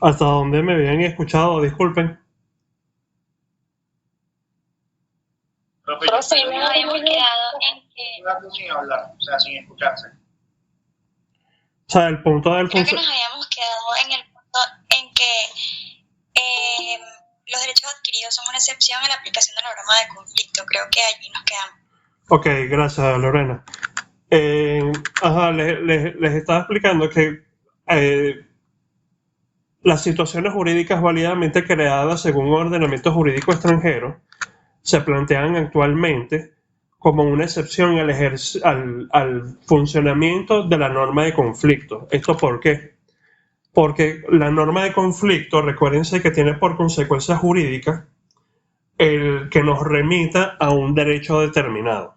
Hasta donde me habían escuchado, disculpen. Profe, nos habíamos quedado en que... sin hablar, o sea, sin escucharse. O sea, el punto del Creo que nos habíamos quedado en el punto en que los derechos adquiridos son una excepción a la aplicación de la norma de conflicto. Creo que allí nos quedamos. Ok, gracias, Lorena. Les estaba explicando que las situaciones jurídicas válidamente creadas según un ordenamiento jurídico extranjero se plantean actualmente como una excepción al funcionamiento de la norma de conflicto. ¿Esto por qué? Porque la norma de conflicto, recuérdense que tiene por consecuencia jurídica el que nos remita a un derecho determinado.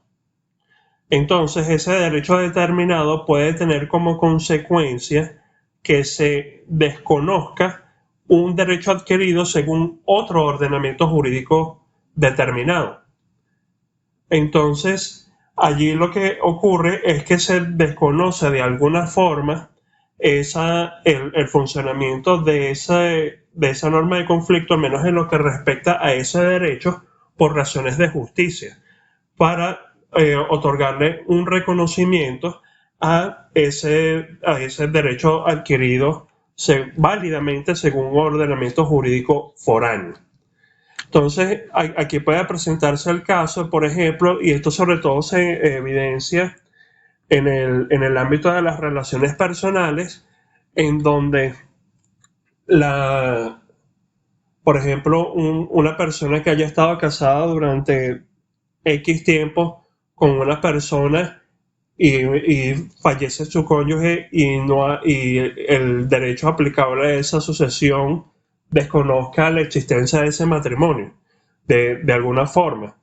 Entonces, ese derecho determinado puede tener como consecuencia que se desconozca un derecho adquirido según otro ordenamiento jurídico determinado. Entonces, allí lo que ocurre es que se desconoce de alguna forma el funcionamiento de esa norma de conflicto, al menos en lo que respecta a ese derecho, por razones de justicia, para otorgarle un reconocimiento a ese derecho adquirido válidamente según un ordenamiento jurídico foráneo. Entonces, aquí puede presentarse el caso, por ejemplo, y esto sobre todo se evidencia en el ámbito de las relaciones personales, en donde, por ejemplo, una persona que haya estado casada durante X tiempo con una persona y fallece su cónyuge y el derecho aplicable a esa sucesión desconozca la existencia de ese matrimonio de alguna forma.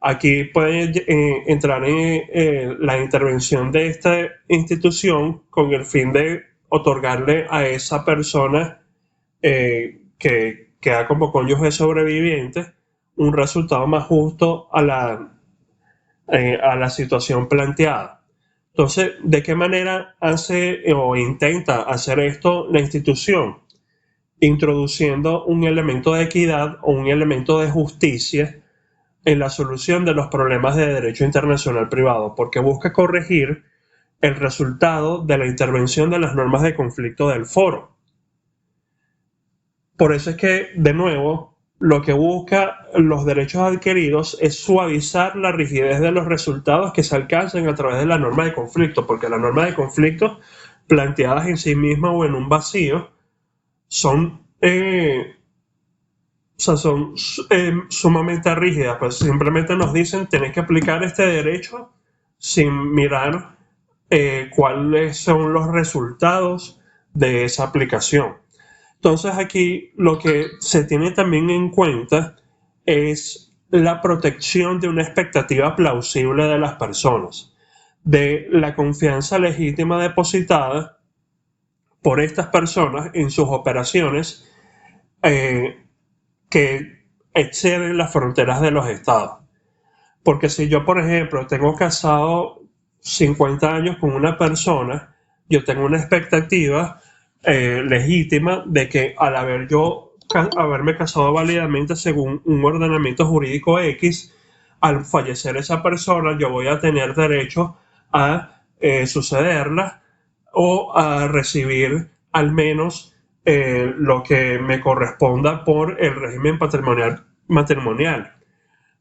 Aquí puede entrar en la intervención de esta institución con el fin de otorgarle a esa persona que queda como cónyuge sobreviviente un resultado más justo a la situación planteada. Entonces, ¿de qué manera hace o intenta hacer esto la institución? Introduciendo un elemento de equidad o un elemento de justicia en la solución de los problemas de derecho internacional privado, porque busca corregir el resultado de la intervención de las normas de conflicto del foro. Por eso es que, de nuevo, lo que busca los derechos adquiridos es suavizar la rigidez de los resultados que se alcanzan a través de la norma de conflicto, porque la norma de conflicto, planteadas en sí misma o en un vacío, son, sumamente rígidas, pues simplemente nos dicen tenés que aplicar este derecho sin mirar cuáles son los resultados de esa aplicación. Entonces aquí lo que se tiene también en cuenta es la protección de una expectativa plausible de las personas, de la confianza legítima depositada por estas personas en sus operaciones eh, que exceden las fronteras de los estados. Porque si yo, por ejemplo, tengo casado 50 años con una persona, yo tengo una expectativa legítima de que al haberme casado válidamente según un ordenamiento jurídico X, al fallecer esa persona yo voy a tener derecho a sucederla o a recibir al menos lo que me corresponda por el régimen matrimonial.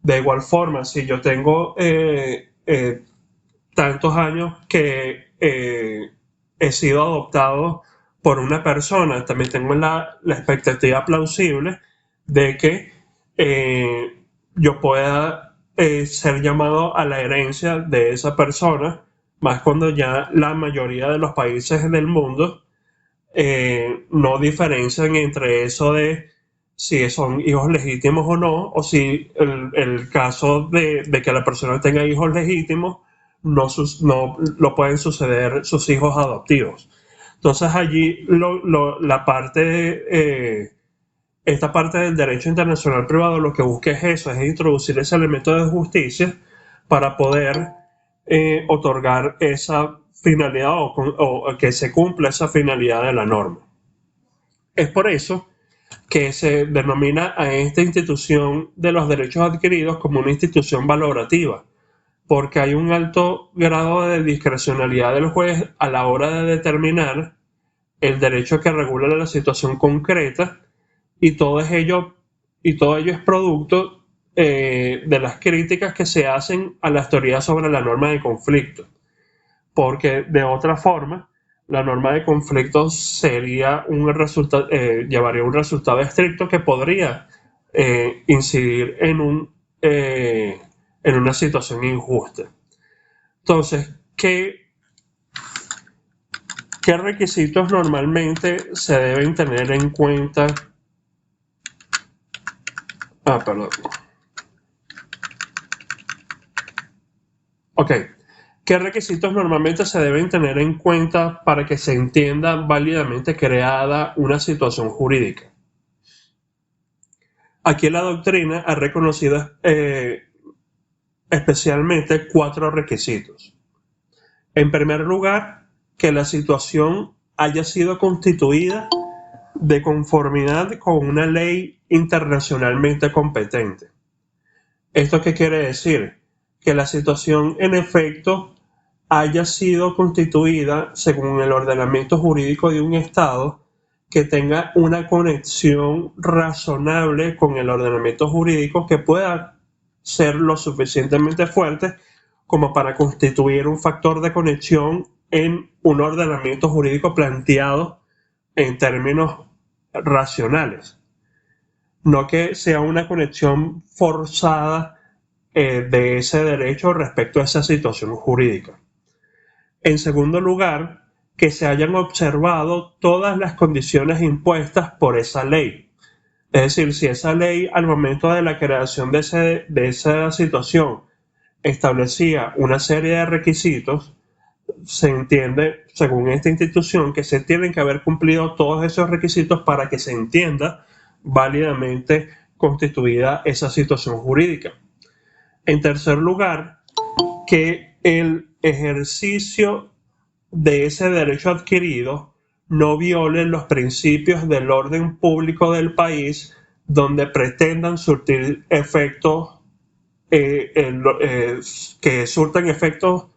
De igual forma, si yo tengo tantos años que he sido adoptado por una persona, también tengo la expectativa plausible de que yo pueda ser llamado a la herencia de esa persona, más cuando ya la mayoría de los países del mundo no diferencian entre eso de si son hijos legítimos o no, o si el caso de que la persona tenga hijos legítimos no lo pueden suceder sus hijos adoptivos. Entonces allí esta parte del derecho internacional privado lo que busca es eso, es introducir ese elemento de justicia para poder otorgar esa finalidad o que se cumpla esa finalidad de la norma. Es por eso que se denomina a esta institución de los derechos adquiridos como una institución valorativa, porque hay un alto grado de discrecionalidad del juez a la hora de determinar el derecho que regula la situación concreta, y y todo ello es producto de las críticas que se hacen a las teorías sobre la norma de conflicto, porque de otra forma la norma de conflicto sería llevaría un resultado estricto que podría incidir en una situación injusta. Entonces, ¿qué requisitos normalmente se deben tener en cuenta? Perdón. Ok. ¿Qué requisitos normalmente se deben tener en cuenta para que se entienda válidamente creada una situación jurídica? Aquí la doctrina ha reconocido especialmente 4 requisitos. En primer lugar, que la situación haya sido constituida de conformidad con una ley internacionalmente competente. ¿Esto qué quiere decir? Que la situación en efecto haya sido constituida según el ordenamiento jurídico de un Estado que tenga una conexión razonable con el ordenamiento jurídico, que pueda ser lo suficientemente fuerte como para constituir un factor de conexión en un ordenamiento jurídico planteado en términos racionales. No que sea una conexión forzada de ese derecho respecto a esa situación jurídica. En segundo lugar, que se hayan observado todas las condiciones impuestas por esa ley. Es decir, si esa ley al momento de la creación de esa situación establecía una serie de requisitos, se entiende, según esta institución, que se tienen que haber cumplido todos esos requisitos para que se entienda válidamente constituida esa situación jurídica. En tercer lugar, que el ejercicio de ese derecho adquirido no viole los principios del orden público del país, donde pretendan surtir efectos que surtan efectos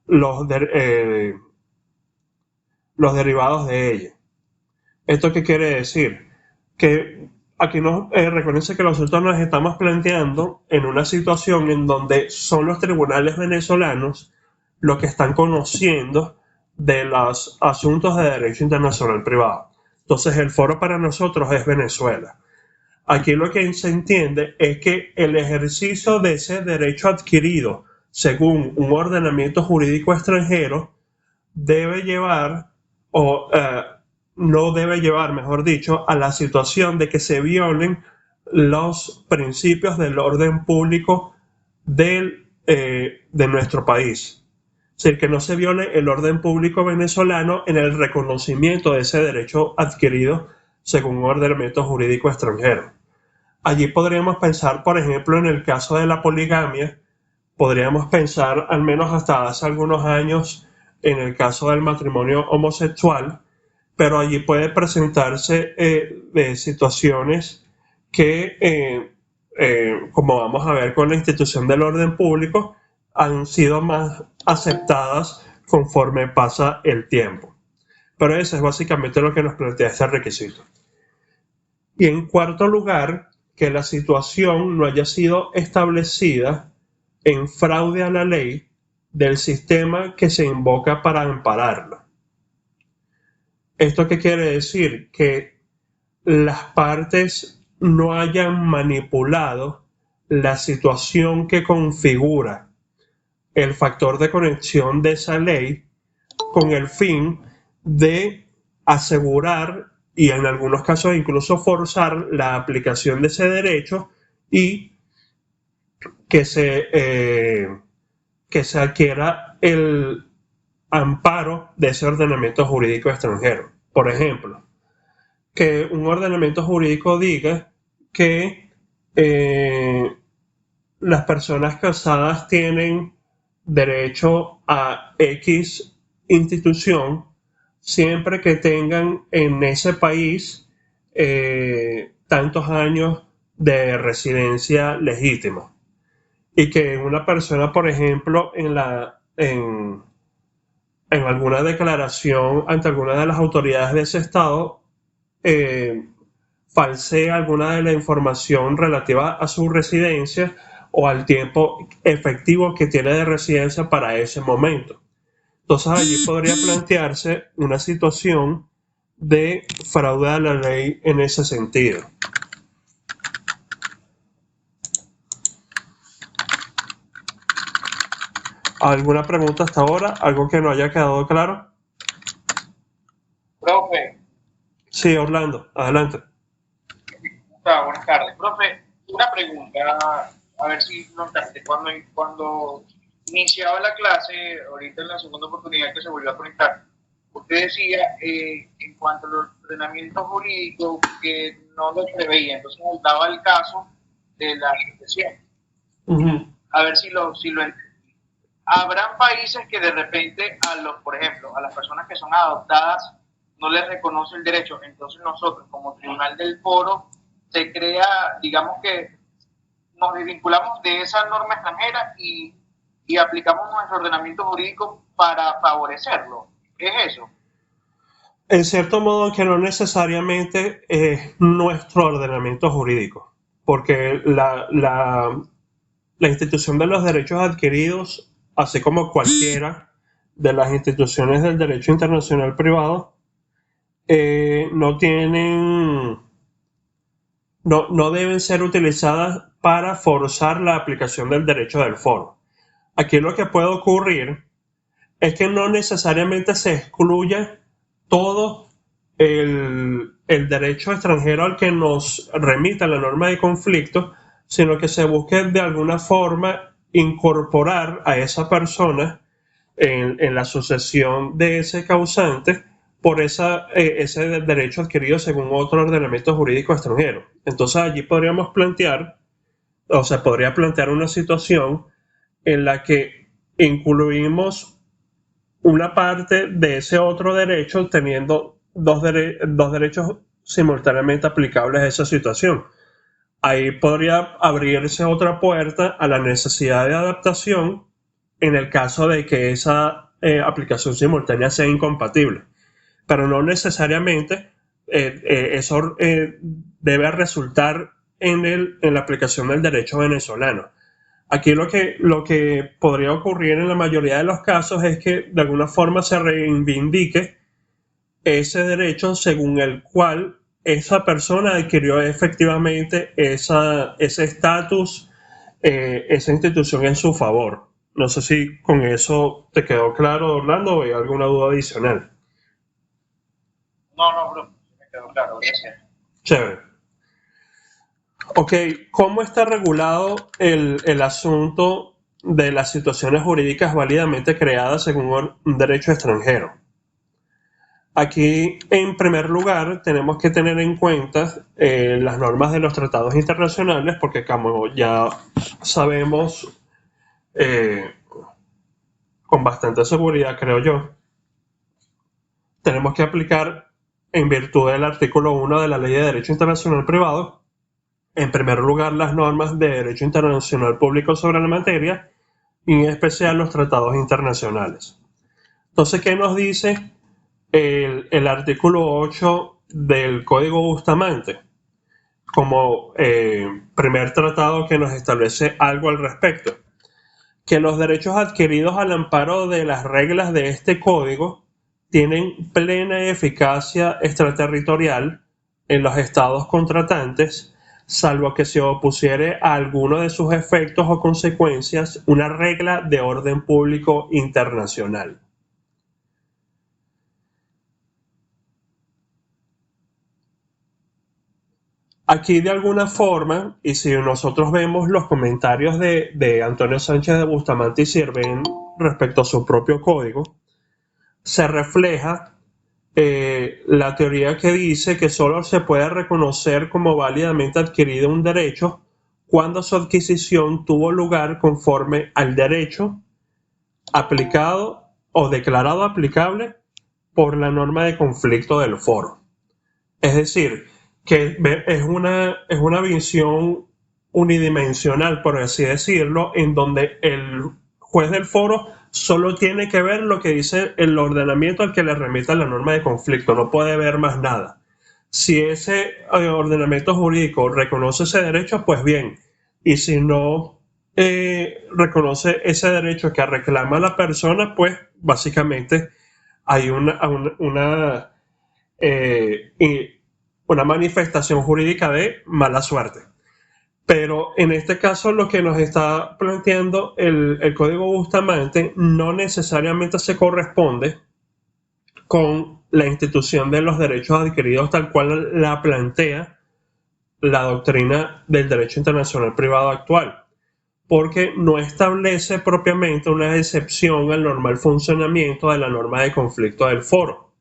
los derivados de ella. ¿Esto qué quiere decir? Que aquí nos reconoce que nosotros nos estamos planteando en una situación en donde son los tribunales venezolanos los que están conociendo de los asuntos de derecho internacional privado. Entonces el foro para nosotros es Venezuela. Aquí lo que se entiende es que el ejercicio de ese derecho adquirido según un ordenamiento jurídico extranjero debe llevar o no debe llevar, mejor dicho, a la situación de que se violen los principios del orden público de nuestro país. Es decir, que no se viole el orden público venezolano en el reconocimiento de ese derecho adquirido según un ordenamiento jurídico extranjero. Allí podríamos pensar, por ejemplo, en el caso de la poligamia, podríamos pensar, al menos hasta hace algunos años, en el caso del matrimonio homosexual, pero allí puede presentarse situaciones que, como vamos a ver con la institución del orden público, han sido más aceptadas conforme pasa el tiempo. Pero eso es básicamente lo que nos plantea este requisito. Y en cuarto lugar, que la situación no haya sido establecida en fraude a la ley del sistema que se invoca para ampararla. ¿Esto qué quiere decir? Que las partes no hayan manipulado la situación que configura el factor de conexión de esa ley con el fin de asegurar y en algunos casos incluso forzar la aplicación de ese derecho y que se adquiera el amparo de ese ordenamiento jurídico extranjero. Por ejemplo, que un ordenamiento jurídico diga que las personas casadas tienen derecho a X institución siempre que tengan en ese país tantos años de residencia legítima. Y que una persona, por ejemplo, en alguna declaración ante alguna de las autoridades de ese estado, eh, falsee alguna de la información relativa a su residencia o al tiempo efectivo que tiene de residencia para ese momento. Entonces allí podría plantearse una situación de fraude a la ley en ese sentido. ¿Alguna pregunta hasta ahora? ¿Algo que no haya quedado claro? Profe. Sí, Orlando, adelante. Buenas tardes. Profe, una pregunta, a ver si lo entendí. Cuando iniciaba la clase, ahorita en la segunda oportunidad que se volvió a conectar, usted decía en cuanto a los ordenamientos jurídicos que no lo preveía, entonces nos daba el caso de la sucesión. A ver si lo entendí. Habrán países que de repente por ejemplo, a las personas que son adoptadas no les reconoce el derecho, entonces nosotros como Tribunal del Foro se crea, digamos que nos desvinculamos de esa norma extranjera y aplicamos nuestro ordenamiento jurídico para favorecerlo. ¿Es eso? En cierto modo, que no necesariamente es nuestro ordenamiento jurídico, porque la institución de los derechos adquiridos, así como cualquiera de las instituciones del derecho internacional privado, no deben ser utilizadas para forzar la aplicación del derecho del foro. Aquí lo que puede ocurrir es que no necesariamente se excluya todo el derecho extranjero al que nos remita la norma de conflicto, sino que se busque de alguna forma incorporar a esa persona en la sucesión de ese causante por ese derecho adquirido según otro ordenamiento jurídico extranjero. Entonces allí podría plantear una situación en la que incluimos una parte de ese otro derecho teniendo dos derechos simultáneamente aplicables a esa situación. Ahí podría abrirse otra puerta a la necesidad de adaptación en el caso de que esa aplicación simultánea sea incompatible. Pero no necesariamente eso debe resultar en la aplicación del derecho venezolano. Aquí lo que podría ocurrir en la mayoría de los casos es que de alguna forma se reivindique ese derecho según el cual esa persona adquirió efectivamente ese estatus, esa institución en su favor. No sé si con eso te quedó claro, Orlando, o hay alguna duda adicional. No, bro, me quedó claro, gracias. Chévere. Ok, ¿cómo está regulado el asunto de las situaciones jurídicas válidamente creadas según un derecho extranjero? Aquí, en primer lugar, tenemos que tener en cuenta las normas de los tratados internacionales, porque como ya sabemos con bastante seguridad, creo yo, tenemos que aplicar, en virtud del artículo 1 de la Ley de Derecho Internacional Privado, en primer lugar las normas de Derecho Internacional Público sobre la materia, y en especial los tratados internacionales. Entonces, ¿qué nos dice el artículo 8 del Código Bustamante como primer tratado que nos establece algo al respecto? Que los derechos adquiridos al amparo de las reglas de este código tienen plena eficacia extraterritorial en los estados contratantes, salvo que se opusiere a alguno de sus efectos o consecuencias una regla de orden público internacional. Aquí de alguna forma, y si nosotros vemos los comentarios de Antonio Sánchez de Bustamante y Sirven respecto a su propio código, se refleja la teoría que dice que solo se puede reconocer como válidamente adquirido un derecho cuando su adquisición tuvo lugar conforme al derecho aplicado o declarado aplicable por la norma de conflicto del foro. Es decir, que es una visión unidimensional, por así decirlo, en donde el juez del foro solo tiene que ver lo que dice el ordenamiento al que le remita la norma de conflicto, no puede ver más nada. Si ese ordenamiento jurídico reconoce ese derecho, pues bien, y si no reconoce ese derecho que reclama la persona, pues básicamente hay una manifestación jurídica de mala suerte. Pero en este caso lo que nos está planteando el Código Bustamante no necesariamente se corresponde con la institución de los derechos adquiridos tal cual la plantea la doctrina del derecho internacional privado actual, porque no establece propiamente una excepción al normal funcionamiento de la norma de conflicto del foro.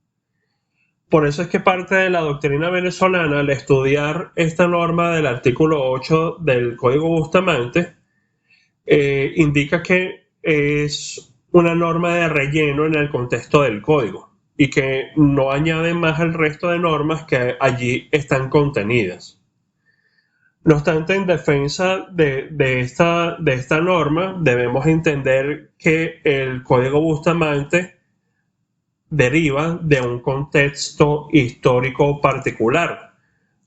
Por eso es que parte de la doctrina venezolana, al estudiar esta norma del artículo 8 del Código Bustamante, indica que es una norma de relleno en el contexto del código y que no añade más al resto de normas que allí están contenidas. No obstante, en defensa de esta norma, debemos entender que el Código Bustamante deriva de un contexto histórico particular,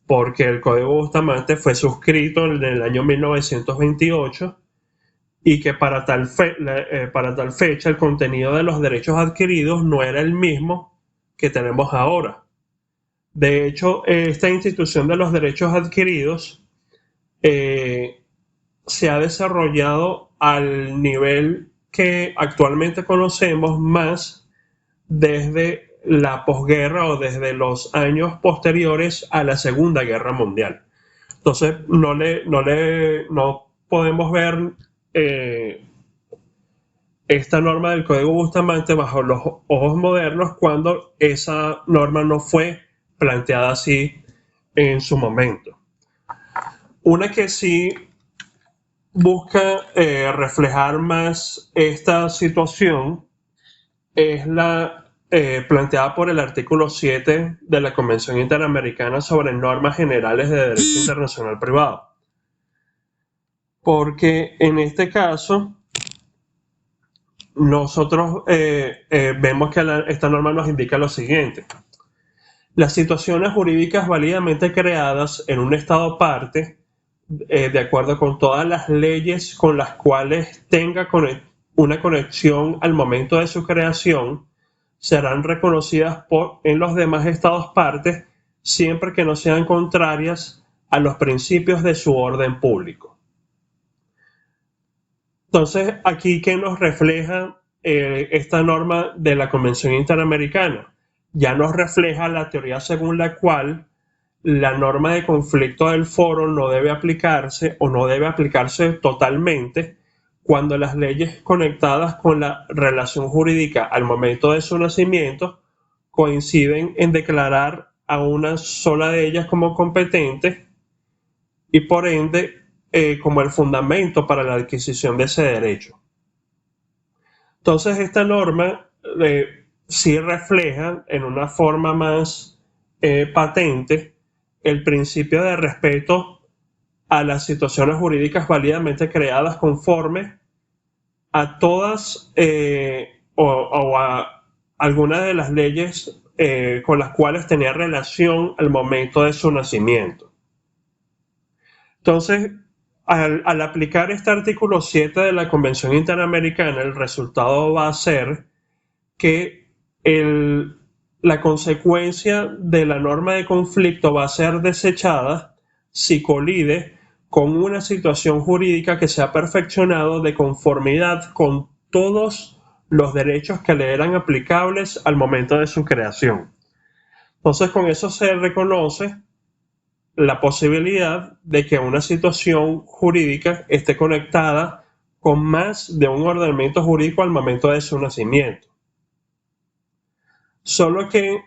porque el Código Bustamante fue suscrito en el año 1928 y que para tal fecha el contenido de los derechos adquiridos no era el mismo que tenemos ahora. De hecho, esta institución de los derechos adquiridos se ha desarrollado al nivel que actualmente conocemos más desde la posguerra o desde los años posteriores a la Segunda Guerra Mundial. Entonces, no podemos ver esta norma del Código Bustamante bajo los ojos modernos cuando esa norma no fue planteada así en su momento. Una que sí busca reflejar más esta situación es la planteada por el artículo 7 de la Convención Interamericana sobre Normas Generales de Derecho Internacional Privado. Porque en este caso, nosotros vemos que esta norma nos indica lo siguiente. Las situaciones jurídicas válidamente creadas en un Estado parte, de acuerdo con todas las leyes con las cuales tenga una conexión al momento de su creación, serán reconocidas en los demás estados partes siempre que no sean contrarias a los principios de su orden público. Entonces, aquí, ¿qué nos refleja esta norma de la Convención Interamericana? Ya nos refleja la teoría según la cual la norma de conflicto del foro no debe aplicarse o no debe aplicarse totalmente cuando las leyes conectadas con la relación jurídica al momento de su nacimiento coinciden en declarar a una sola de ellas como competente y por ende como el fundamento para la adquisición de ese derecho. Entonces esta norma sí refleja en una forma más patente el principio de respeto a las situaciones jurídicas válidamente creadas conforme a todas o a algunas de las leyes con las cuales tenía relación al momento de su nacimiento. Entonces, al aplicar este artículo 7 de la Convención Interamericana, el resultado va a ser que la consecuencia de la norma de conflicto va a ser desechada si colide con una situación jurídica que se ha perfeccionado de conformidad con todos los derechos que le eran aplicables al momento de su creación. Entonces, con eso se reconoce la posibilidad de que una situación jurídica esté conectada con más de un ordenamiento jurídico al momento de su nacimiento. Solo que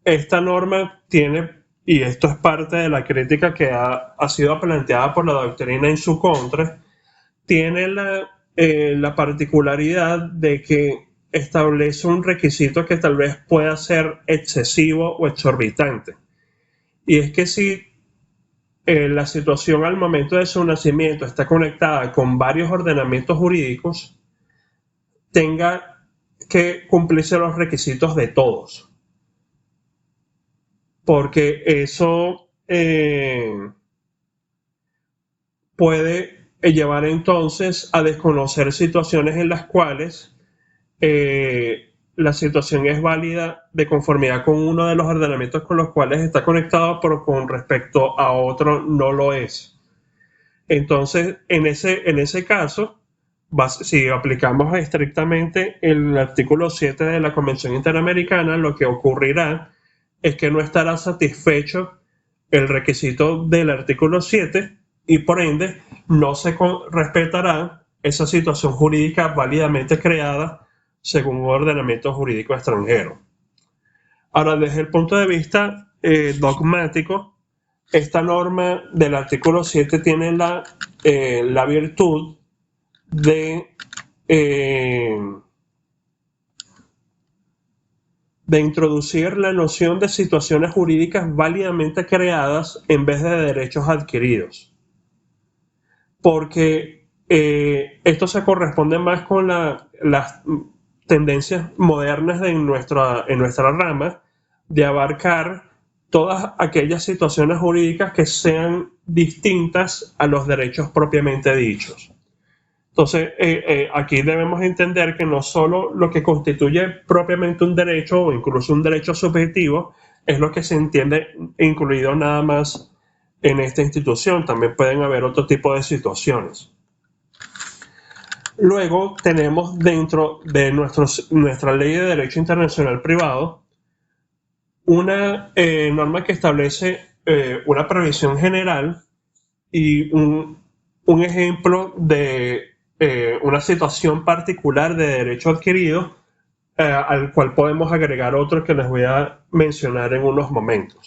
esta norma tiene, y esto es parte de la crítica que ha sido planteada por la doctrina en su contra, tiene la particularidad de que establece un requisito que tal vez pueda ser excesivo o exorbitante. Y es que si la situación al momento de su nacimiento está conectada con varios ordenamientos jurídicos, tenga que cumplirse los requisitos de todos. Porque eso puede llevar entonces a desconocer situaciones en las cuales la situación es válida de conformidad con uno de los ordenamientos con los cuales está conectado, pero con respecto a otro no lo es. Entonces, en ese caso, si aplicamos estrictamente el artículo 7 de la Convención Interamericana, lo que ocurrirá es que no estará satisfecho el requisito del artículo 7 y por ende no se respetará esa situación jurídica válidamente creada según un ordenamiento jurídico extranjero. Ahora, desde el punto de vista dogmático, esta norma del artículo 7 tiene la virtud de introducir la noción de situaciones jurídicas válidamente creadas en vez de derechos adquiridos. Porque esto se corresponde más con las tendencias modernas en nuestra rama de abarcar todas aquellas situaciones jurídicas que sean distintas a los derechos propiamente dichos. Entonces, aquí debemos entender que no solo lo que constituye propiamente un derecho o incluso un derecho subjetivo es lo que se entiende incluido nada más en esta institución, también pueden haber otro tipo de situaciones. Luego tenemos dentro de nuestra ley de derecho internacional privado una norma que establece una previsión general y un ejemplo de una situación particular de derecho adquirido al cual podemos agregar otro que les voy a mencionar en unos momentos.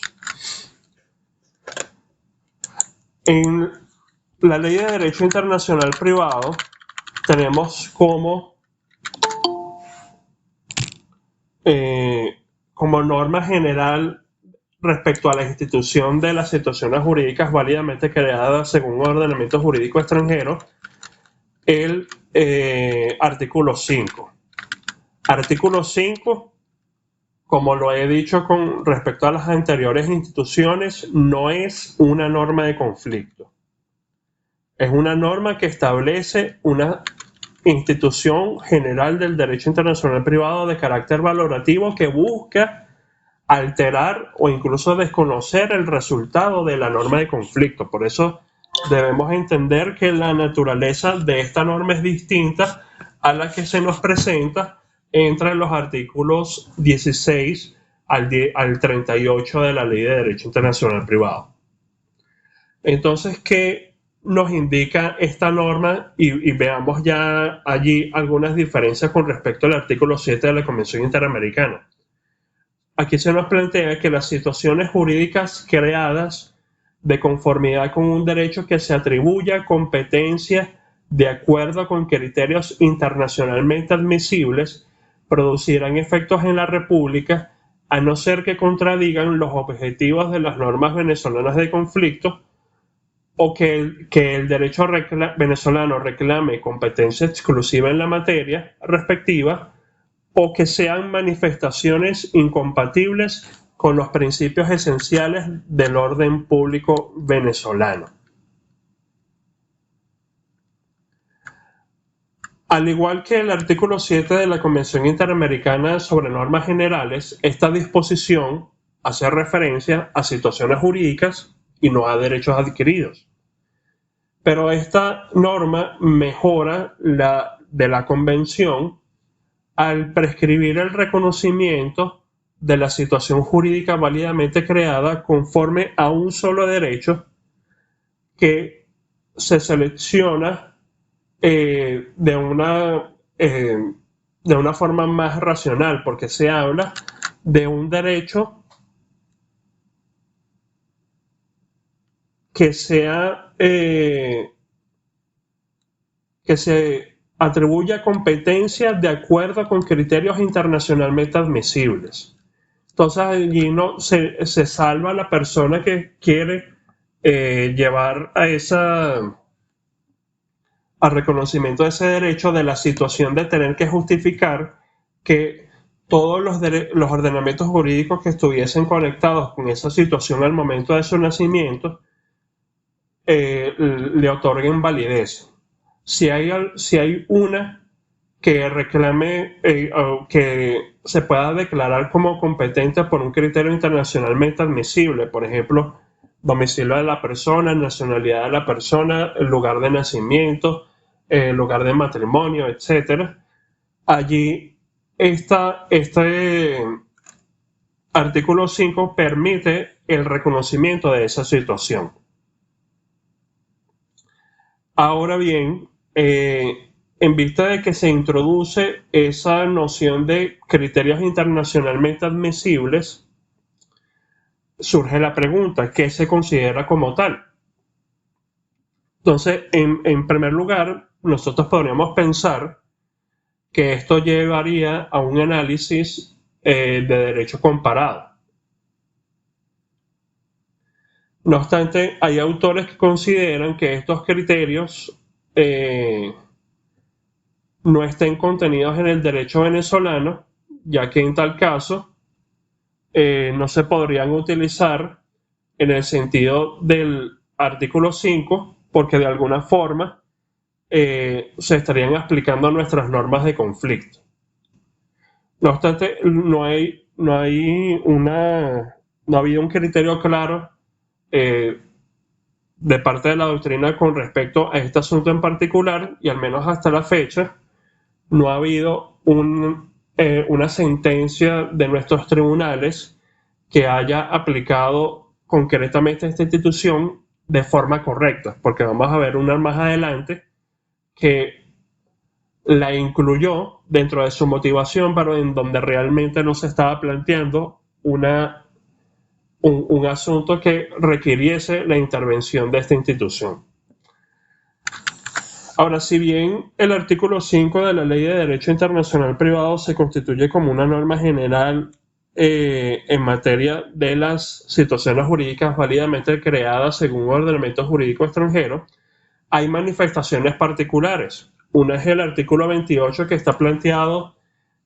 En la Ley de Derecho Internacional Privado tenemos como norma general respecto a la institución de las situaciones jurídicas válidamente creadas según un ordenamiento jurídico extranjero, el artículo 5. Artículo 5, como lo he dicho con respecto a las anteriores instituciones, no es una norma de conflicto. Es una norma que establece una institución general del derecho internacional privado de carácter valorativo que busca alterar o incluso desconocer el resultado de la norma de conflicto. Por eso debemos entender que la naturaleza de esta norma es distinta a la que se nos presenta entre los artículos 16 al 38 de la Ley de Derecho Internacional Privado. Entonces, ¿qué nos indica esta norma? Y veamos ya allí algunas diferencias con respecto al artículo 7 de la Convención Interamericana. Aquí se nos plantea que las situaciones jurídicas creadas de conformidad con un derecho que se atribuya competencia de acuerdo con criterios internacionalmente admisibles producirán efectos en la República a no ser que contradigan los objetivos de las normas venezolanas de conflicto o que el derecho venezolano reclame competencia exclusiva en la materia respectiva o que sean manifestaciones incompatibles con los principios esenciales del orden público venezolano. Al igual que el artículo 7 de la Convención Interamericana sobre Normas Generales, esta disposición hace referencia a situaciones jurídicas y no a derechos adquiridos. Pero esta norma mejora de la Convención al prescribir el reconocimiento de la situación jurídica válidamente creada conforme a un solo derecho que se selecciona de una forma más racional, porque se habla de un derecho que sea que se atribuya competencia de acuerdo con criterios internacionalmente admisibles. Entonces allí no se salva la persona que quiere llevar al reconocimiento de ese derecho de la situación de tener que justificar que todos los ordenamientos jurídicos que estuviesen conectados con esa situación al momento de su nacimiento le otorguen validez. Si hay una que reclame o que se pueda declarar como competente por un criterio internacionalmente admisible, por ejemplo, domicilio de la persona, nacionalidad de la persona, el lugar de nacimiento, el lugar de matrimonio, etc. Allí este artículo 5 permite el reconocimiento de esa situación. Ahora bien, en vista de que se introduce esa noción de criterios internacionalmente admisibles, surge la pregunta, ¿qué se considera como tal? Entonces, en primer lugar, nosotros podríamos pensar que esto llevaría a un análisis de derecho comparado. No obstante, hay autores que consideran que estos criterios no estén contenidos en el derecho venezolano, ya que en tal caso no se podrían utilizar en el sentido del artículo 5, porque de alguna forma se estarían aplicando nuestras normas de conflicto. No obstante, no ha habido un criterio claro de parte de la doctrina con respecto a este asunto en particular, y al menos hasta la fecha no ha habido una sentencia de nuestros tribunales que haya aplicado concretamente esta institución de forma correcta, porque vamos a ver una más adelante que la incluyó dentro de su motivación, pero en donde realmente no se estaba planteando un asunto que requiriese la intervención de esta institución. Ahora, si bien el artículo 5 de la Ley de Derecho Internacional Privado se constituye como una norma general en materia de las situaciones jurídicas válidamente creadas según un ordenamiento jurídico extranjero, hay manifestaciones particulares. Una es el artículo 28 que está planteado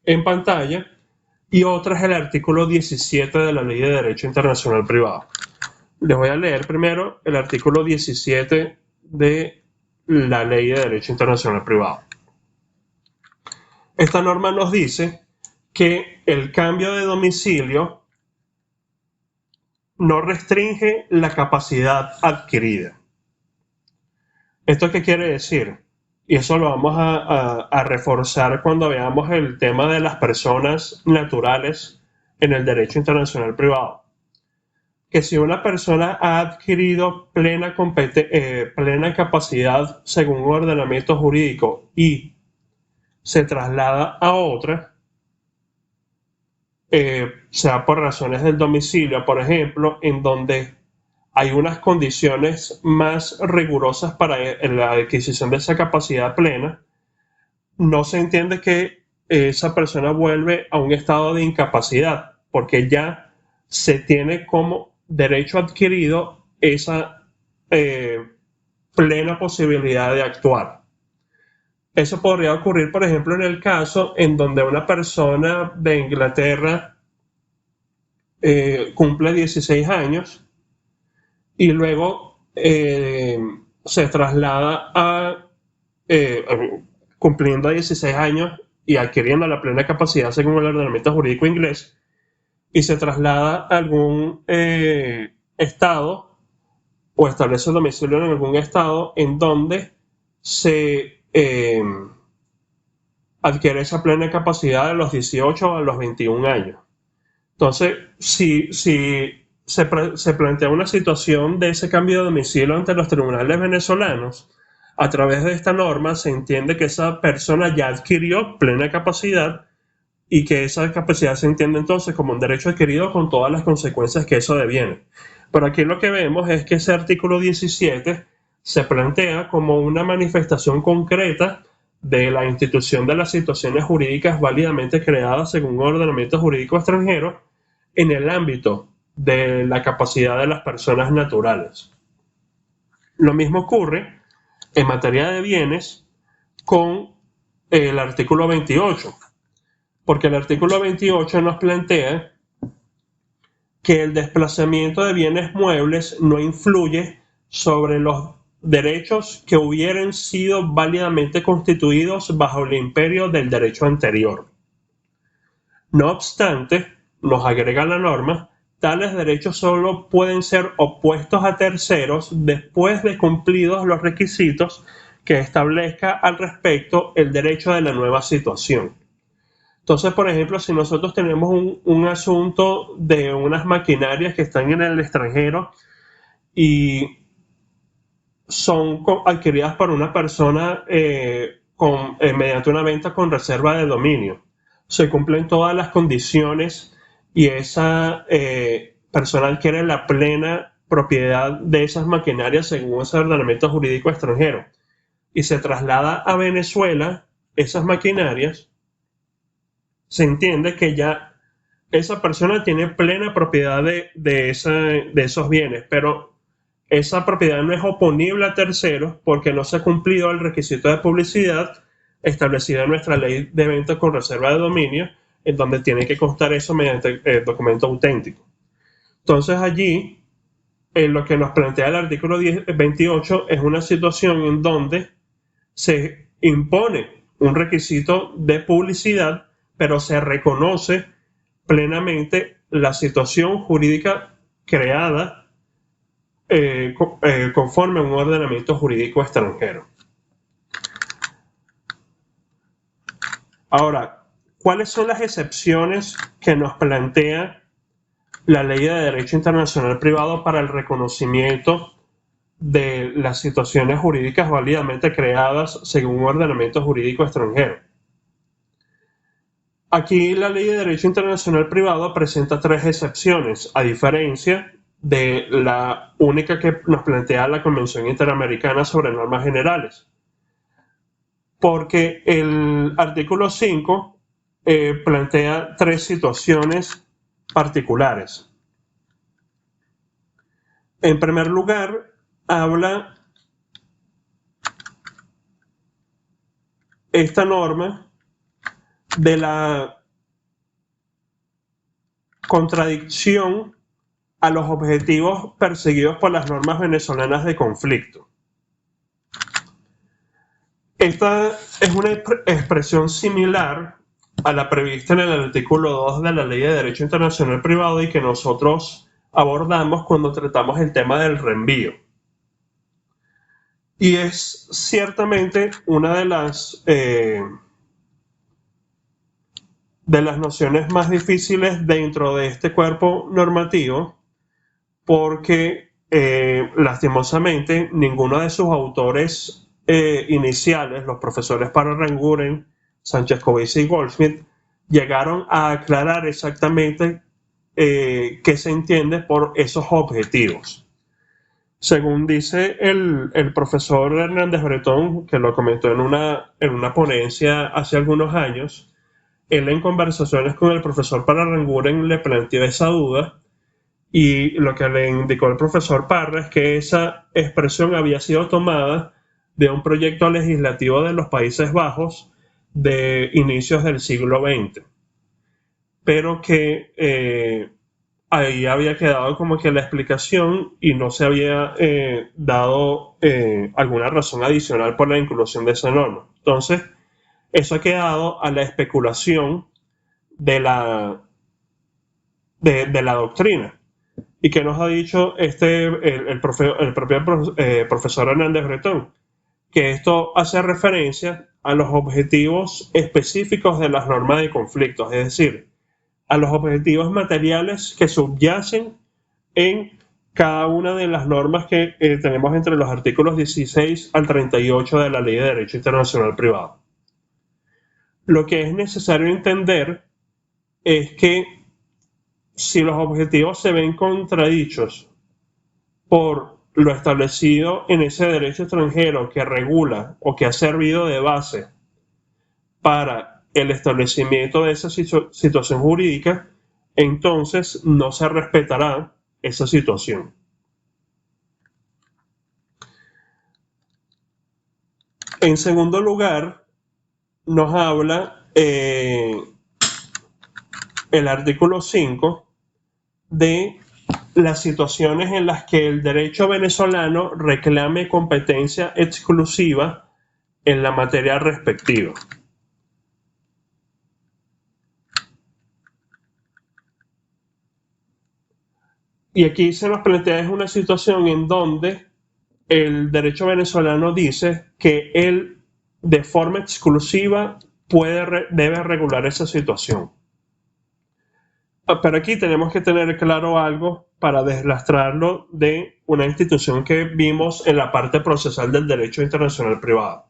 en pantalla y otra es el artículo 17 de la Ley de Derecho Internacional Privado. Les voy a leer primero el artículo 17 de la Ley de Derecho Internacional Privado. Esta norma nos dice que el cambio de domicilio no restringe la capacidad adquirida. ¿Esto qué quiere decir? Y eso lo vamos a reforzar cuando veamos el tema de las personas naturales en el derecho internacional privado. Que si una persona ha adquirido plena capacidad según un ordenamiento jurídico y se traslada a otra, sea por razones del domicilio, por ejemplo, en donde hay unas condiciones más rigurosas para la adquisición de esa capacidad plena, no se entiende que esa persona vuelve a un estado de incapacidad, porque ya se tiene como derecho adquirido esa plena posibilidad de actuar. Eso podría ocurrir, por ejemplo, en el caso en donde una persona de Inglaterra cumple 16 años y luego se traslada cumpliendo 16 años y adquiriendo la plena capacidad según el ordenamiento jurídico inglés, y se traslada a algún estado o establece domicilio en algún estado en donde se adquiere esa plena capacidad a los 18 o a los 21 años. Entonces, si se plantea una situación de ese cambio de domicilio ante los tribunales venezolanos, a través de esta norma se entiende que esa persona ya adquirió plena capacidad y que esa capacidad se entiende entonces como un derecho adquirido con todas las consecuencias que eso deviene. Pero aquí lo que vemos es que ese artículo 17 se plantea como una manifestación concreta de la institución de las situaciones jurídicas válidamente creadas según un ordenamiento jurídico extranjero en el ámbito de la capacidad de las personas naturales. Lo mismo ocurre en materia de bienes con el artículo 28, porque el artículo 28 nos plantea que el desplazamiento de bienes muebles no influye sobre los derechos que hubieran sido válidamente constituidos bajo el imperio del derecho anterior. No obstante, nos agrega la norma, tales derechos solo pueden ser opuestos a terceros después de cumplidos los requisitos que establezca al respecto el derecho de la nueva situación. Entonces, por ejemplo, si nosotros tenemos un asunto de unas maquinarias que están en el extranjero y son adquiridas por una persona mediante una venta con reserva de dominio, se cumplen todas las condiciones y esa persona adquiere la plena propiedad de esas maquinarias según ese ordenamiento jurídico extranjero y se traslada a Venezuela esas maquinarias, se entiende que ya esa persona tiene plena propiedad de esos bienes, pero esa propiedad no es oponible a terceros porque no se ha cumplido el requisito de publicidad establecido en nuestra ley de venta con reserva de dominio, en donde tiene que constar eso mediante documento auténtico. Entonces allí, lo que nos plantea el artículo 28 es una situación en donde se impone un requisito de publicidad, pero se reconoce plenamente la situación jurídica creada conforme a un ordenamiento jurídico extranjero. Ahora, ¿cuáles son las excepciones que nos plantea la Ley de Derecho Internacional Privado para el reconocimiento de las situaciones jurídicas válidamente creadas según un ordenamiento jurídico extranjero? Aquí la Ley de Derecho Internacional Privado presenta 3 excepciones, a diferencia de la única que nos plantea la Convención Interamericana sobre Normas Generales. Porque el artículo 5 plantea 3 situaciones particulares. En primer lugar, habla esta norma de la contradicción a los objetivos perseguidos por las normas venezolanas de conflicto. Esta es una expresión similar a la prevista en el artículo 2 de la Ley de Derecho Internacional Privado y que nosotros abordamos cuando tratamos el tema del reenvío. Y es ciertamente una de las nociones más difíciles dentro de este cuerpo normativo porque lastimosamente ninguno de sus autores iniciales, los profesores Parra-Ranguren, Sánchez Covici y Goldsmith, llegaron a aclarar exactamente qué se entiende por esos objetivos. Según dice el profesor Hernández Bretón, que lo comentó en una ponencia hace algunos años, él en conversaciones con el profesor Parra-Ranguren le planteó esa duda y lo que le indicó el profesor Parra es que esa expresión había sido tomada de un proyecto legislativo de los Países Bajos de inicios del siglo XX, pero que ahí había quedado como que la explicación y no se había dado alguna razón adicional por la inclusión de esa norma. Entonces, eso ha quedado a la especulación de la doctrina. ¿Y qué nos ha dicho el propio profesor Hernández Bretón? Que esto hace referencia a los objetivos específicos de las normas de conflictos, es decir, a los objetivos materiales que subyacen en cada una de las normas que tenemos entre los artículos 16 al 38 de la Ley de Derecho Internacional Privado. Lo que es necesario entender es que si los objetivos se ven contradichos por lo establecido en ese derecho extranjero que regula o que ha servido de base para el establecimiento de esa situación jurídica, entonces no se respetará esa situación. En segundo lugar, nos habla el artículo 5 de las situaciones en las que el derecho venezolano reclame competencia exclusiva en la materia respectiva. Y aquí se nos plantea es una situación en donde el derecho venezolano dice que él de forma exclusiva debe regular esa situación. Pero aquí tenemos que tener claro algo para deslastrarlo de una institución que vimos en la parte procesal del derecho internacional privado.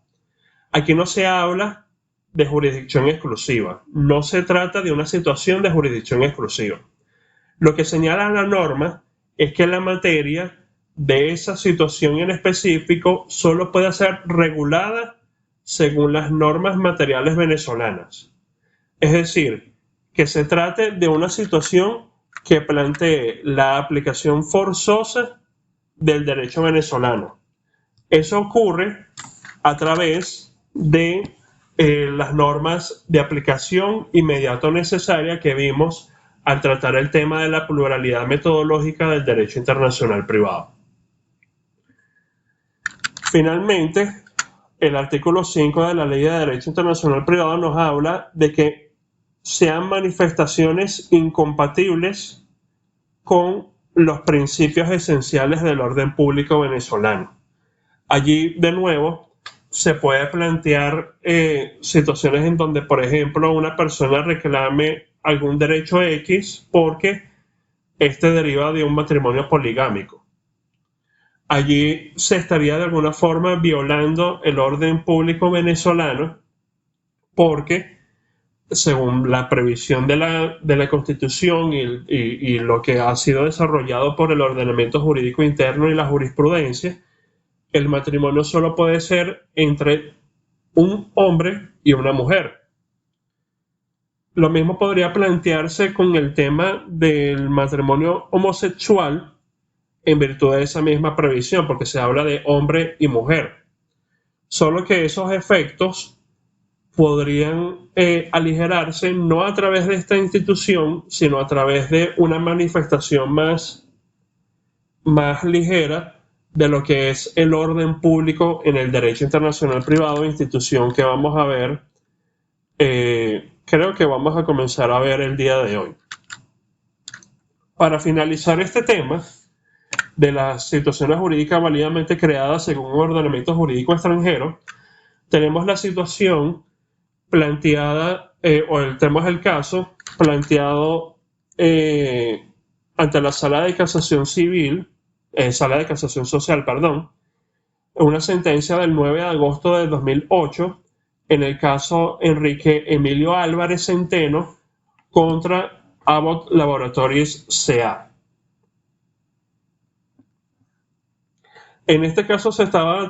Aquí no se habla de jurisdicción exclusiva, no se trata de una situación de jurisdicción exclusiva. Lo que señala la norma es que la materia de esa situación en específico solo puede ser regulada según las normas materiales venezolanas. Es decir, que se trate de una situación que plantee la aplicación forzosa del derecho venezolano. Eso ocurre a través de las normas de aplicación inmediato necesaria que vimos al tratar el tema de la pluralidad metodológica del derecho internacional privado. Finalmente, el artículo 5 de la Ley de Derecho Internacional Privado nos habla de que sean manifestaciones incompatibles con los principios esenciales del orden público venezolano. Allí, de nuevo, se puede plantear situaciones en donde, por ejemplo, una persona reclame algún derecho X porque este deriva de un matrimonio poligámico. Allí se estaría de alguna forma violando el orden público venezolano porque, según la previsión de la Constitución y lo que ha sido desarrollado por el ordenamiento jurídico interno y la jurisprudencia, el matrimonio solo puede ser entre un hombre y una mujer. Lo mismo podría plantearse con el tema del matrimonio homosexual en virtud de esa misma previsión, porque se habla de hombre y mujer. Solo que esos efectos podrían aligerarse no a través de esta institución, sino a través de una manifestación más ligera de lo que es el orden público en el derecho internacional privado, institución que vamos a ver, creo que vamos a comenzar a ver el día de hoy. Para finalizar este tema de las situaciones jurídicas válidamente creadas según un ordenamiento jurídico extranjero, tenemos la situación planteada, tenemos el caso planteado ante la Sala de Casación Civil, Sala de Casación Social, una sentencia del 9 de agosto de 2008 en el caso Enrique Emilio Álvarez Centeno contra Abbott Laboratories C.A. En este caso se estaba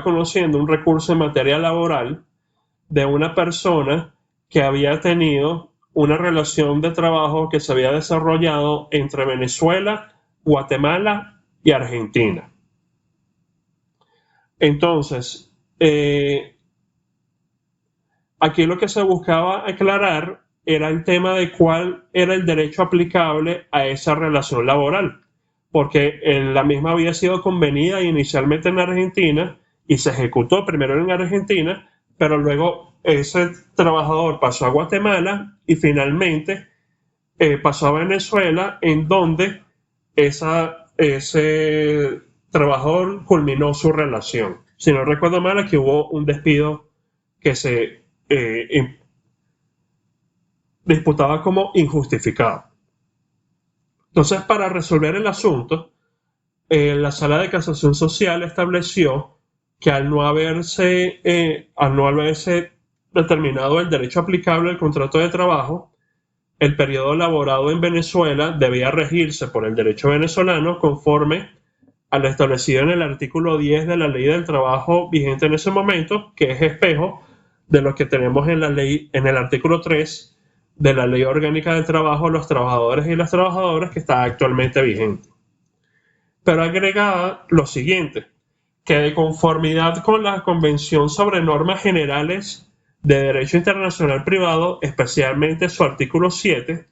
conociendo un recurso en materia laboral de una persona que había tenido una relación de trabajo que se había desarrollado entre Venezuela, Guatemala y Argentina. Entonces, aquí lo que se buscaba aclarar era el tema de cuál era el derecho aplicable a esa relación laboral, porque la misma había sido convenida inicialmente en Argentina y se ejecutó primero en Argentina, pero luego ese trabajador pasó a Guatemala y finalmente pasó a Venezuela, en donde ese trabajador culminó su relación. Si no recuerdo mal, aquí hubo un despido que se disputaba como injustificado. Entonces, para resolver el asunto, la Sala de Casación Social estableció que al no haberse determinado el derecho aplicable al contrato de trabajo, el periodo laborado en Venezuela debía regirse por el derecho venezolano conforme a lo establecido en el artículo 10 de la Ley del Trabajo vigente en ese momento, que es espejo de lo que tenemos en la ley, en el artículo 3 de la Ley Orgánica del Trabajo de los Trabajadores y las Trabajadoras, que está actualmente vigente. Pero agregaba lo siguiente, que de conformidad con la Convención sobre Normas Generales de Derecho Internacional Privado, especialmente su artículo 7,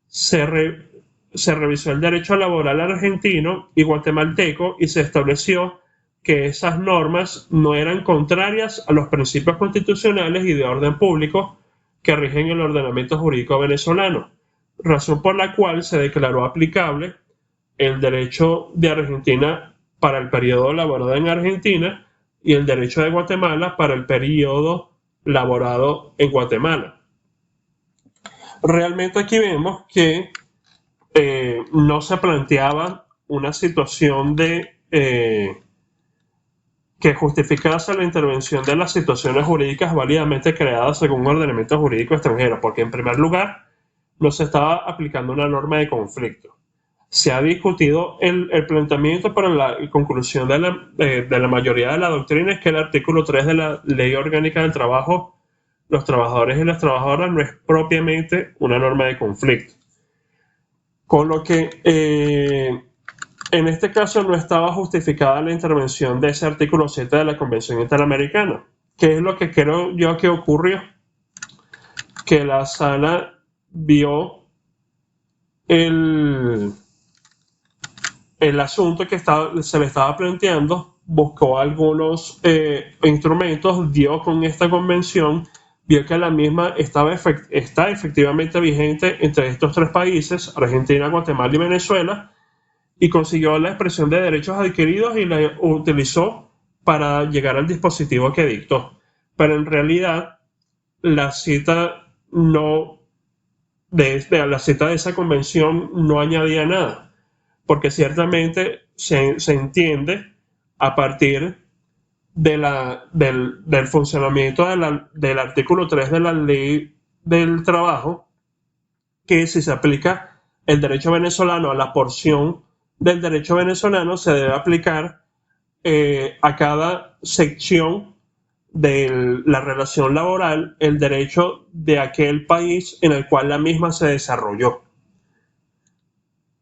se revisó el derecho laboral argentino y guatemalteco y se estableció que esas normas no eran contrarias a los principios constitucionales y de orden público que rigen el ordenamiento jurídico venezolano, razón por la cual se declaró aplicable el derecho de Argentina para el periodo laborado en Argentina y el derecho de Guatemala para el periodo laborado en Guatemala. Realmente aquí vemos que no se planteaba una situación de que justificase la intervención de las situaciones jurídicas válidamente creadas según un ordenamiento jurídico extranjero, porque en primer lugar no se estaba aplicando una norma de conflicto. Se ha discutido el planteamiento para la conclusión de la mayoría de la doctrina es que el artículo 3 de la Ley Orgánica del Trabajo, los trabajadores y las trabajadoras, no es propiamente una norma de conflicto. Con lo que en este caso no estaba justificada la intervención de ese artículo 7 de la Convención Interamericana. ¿Qué es lo que creo yo que ocurrió? Que la sala vio el asunto que se le estaba planteando, buscó algunos instrumentos, dio con esta convención, vio que la misma está efectivamente vigente entre estos tres países, Argentina, Guatemala y Venezuela, y consiguió la expresión de derechos adquiridos y la utilizó para llegar al dispositivo que dictó. Pero en realidad la cita de esa convención no añadía nada, porque ciertamente se entiende a partir del funcionamiento del artículo 3 de la Ley del Trabajo, que si se aplica el derecho venezolano a la porción del derecho venezolano, se debe aplicar a cada sección de la relación laboral el derecho de aquel país en el cual la misma se desarrolló.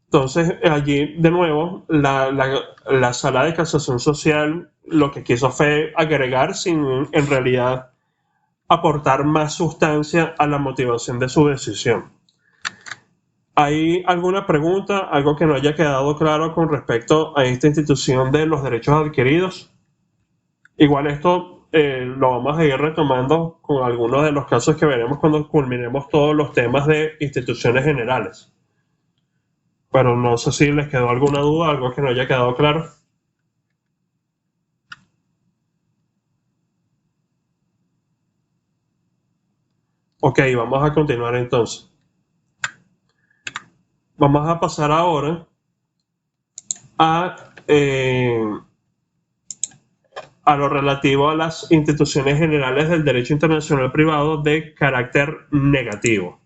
Entonces, allí, de nuevo, la Sala de Casación Social lo que quiso fue agregar sin, en realidad, aportar más sustancia a la motivación de su decisión. ¿Hay alguna pregunta, algo que no haya quedado claro con respecto a esta institución de los derechos adquiridos? Igual esto lo vamos a ir retomando con algunos de los casos que veremos cuando culminemos todos los temas de instituciones generales. Pero no sé si les quedó alguna duda, algo que no haya quedado claro. Ok, vamos a continuar entonces. Vamos a pasar ahora a lo relativo a las instituciones generales del derecho internacional privado de carácter negativo.